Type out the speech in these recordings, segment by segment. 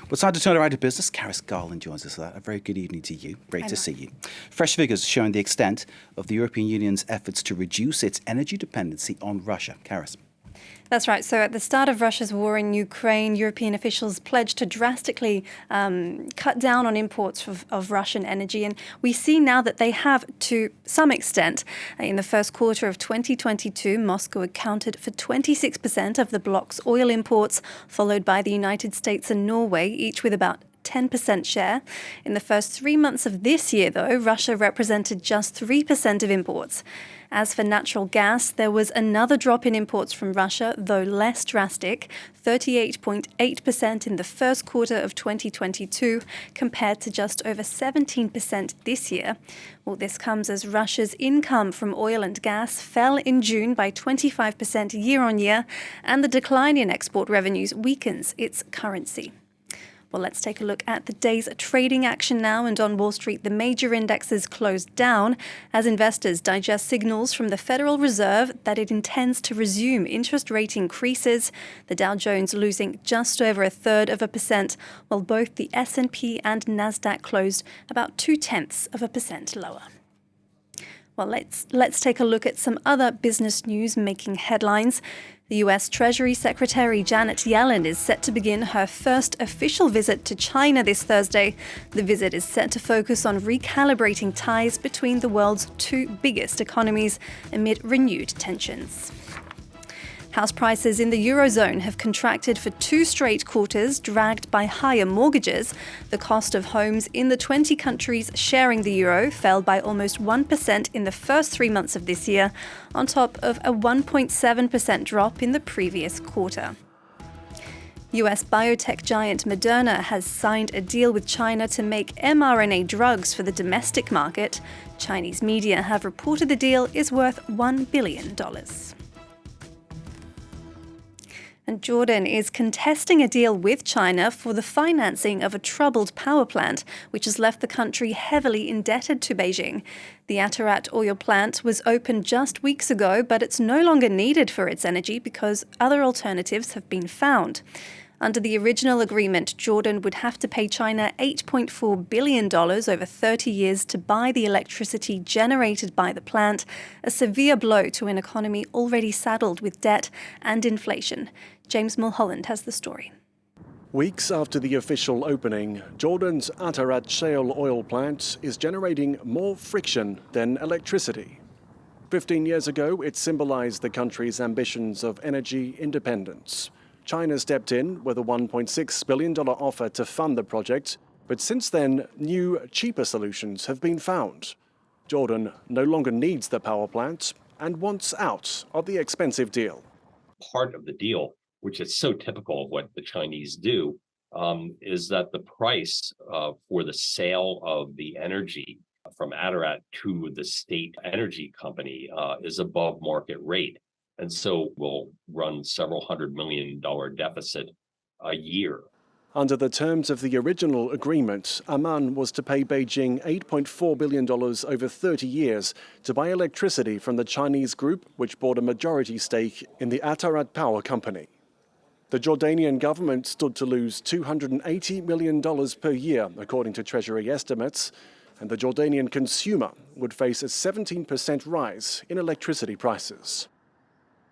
Well, it's time to turn around to business. Karis Garland joins us for that. A very good evening to you. Great to see you. Fresh figures showing the extent of the European Union's efforts to reduce its energy dependency on Russia. Karis. That's right. So at the start of Russia's war in Ukraine, European officials pledged to drastically cut down on imports of Russian energy. And we see now that they have to some extent. In the first quarter of 2022, Moscow accounted for 26% of the bloc's oil imports, followed by the United States and Norway, each with about 10% share. In the first 3 months of this year, though, Russia represented just 3% of imports. As for natural gas, there was another drop in imports from Russia, though less drastic, 38.8% in the first quarter of 2022, compared to just over 17% this year. Well, this comes as Russia's income from oil and gas fell in June by 25% year on year, and the decline in export revenues weakens its currency. Well, let's take a look at the day's trading action now. And on Wall Street, the major indexes closed down as investors digest signals from the Federal Reserve that it intends to resume interest rate increases. The Dow Jones losing just over 1/3%, while both the S&P and Nasdaq closed about 0.2% lower. Well, let's take a look at some other business news making headlines. The U.S. Treasury Secretary Janet Yellen is set to begin her first official visit to China this Thursday. The visit is set to focus on recalibrating ties between the world's two biggest economies amid renewed tensions. House prices in the Eurozone have contracted for 2 straight quarters, dragged by higher mortgages. The cost of homes in the 20 countries sharing the euro fell by almost 1% in the first 3 months of this year, on top of a 1.7% drop in the previous quarter. US biotech giant Moderna has signed a deal with China to make mRNA drugs for the domestic market. Chinese media have reported the deal is worth $1 billion. And Jordan is contesting a deal with China for the financing of a troubled power plant, which has left the country heavily indebted to Beijing. The Atarat oil plant was opened just weeks ago, but it's no longer needed for its energy because other alternatives have been found. Under the original agreement, Jordan would have to pay China $8.4 billion over 30 years to buy the electricity generated by the plant, a severe blow to an economy already saddled with debt and inflation. James Mulholland has the story. Weeks after the official opening, Jordan's Atarat shale oil plant is generating more friction than electricity. 15 years ago, it symbolized the country's ambitions of energy independence. China stepped in with a $1.6 billion offer to fund the project, but since then, new, cheaper solutions have been found. Jordan no longer needs the power plant and wants out of the expensive deal. Part of the deal, which is so typical of what the Chinese do, is that the price for the sale of the energy from Atarat to the state energy company is above market rate. And so we'll run several $100 million deficit a year. Under the terms of the original agreement, Amman was to pay Beijing $8.4 billion over 30 years to buy electricity from the Chinese group, which bought a majority stake in the Atarat Power Company. The Jordanian government stood to lose $280 million per year, according to Treasury estimates, and the Jordanian consumer would face a 17% rise in electricity prices.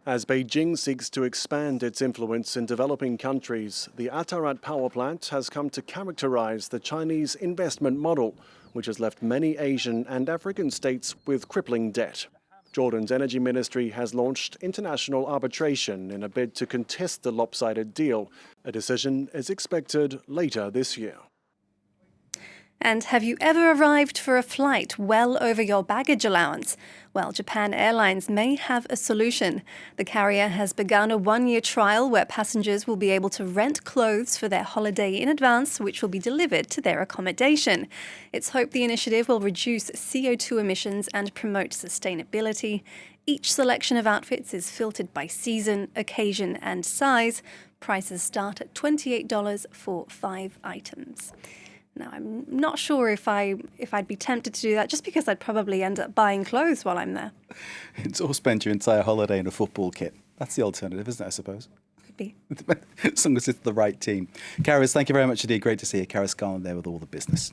As Beijing seeks to expand its influence in developing countries, the Atarat power plant has come to characterize the Chinese investment model, which has left many Asian and African states with crippling debt. Jordan's energy ministry has launched international arbitration in a bid to contest the lopsided deal. A decision is expected later this year. And have you ever arrived for a flight well over your baggage allowance? Well, Japan Airlines may have a solution. The carrier has begun a 1-year trial where passengers will be able to rent clothes for their holiday in advance, which will be delivered to their accommodation. It's hoped the initiative will reduce CO2 emissions and promote sustainability. Each selection of outfits is filtered by season, occasion, and size. Prices start at $28 for 5 items. Now, I'm not sure if I'd be tempted to do that, just because I'd probably end up buying clothes while I'm there. It's or spend your entire holiday in a football kit. That's the alternative, isn't it, I suppose? Could happy. As long as it's the right team. Karis, thank you very much indeed. Great to see you. Karis Garland there with all the business.